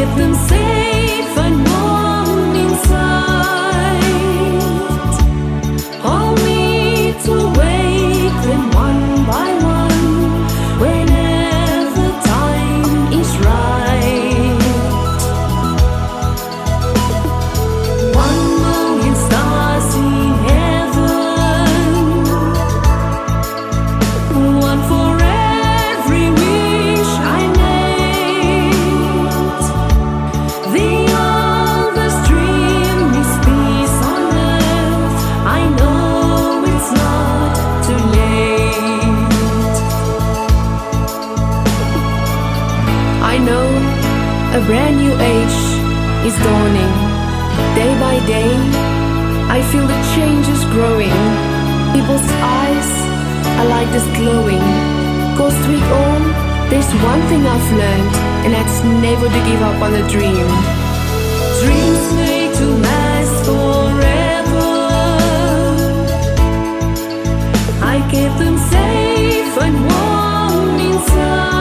kept them safe and warm inside. All need to wake them one by one whenever time is right. 1,000,000 stars in heaven, one for every wish I made. The oldest dream is peace on earth. I know it's not too late. I know a brand new age is dawning. Day by day, I feel the changes growing. People's eyes are like this glowing. 'Cause through it all, there's one thing I've learned, and that's never to give up on a dream. Dreams made to last forever. I kept them safe and warm inside.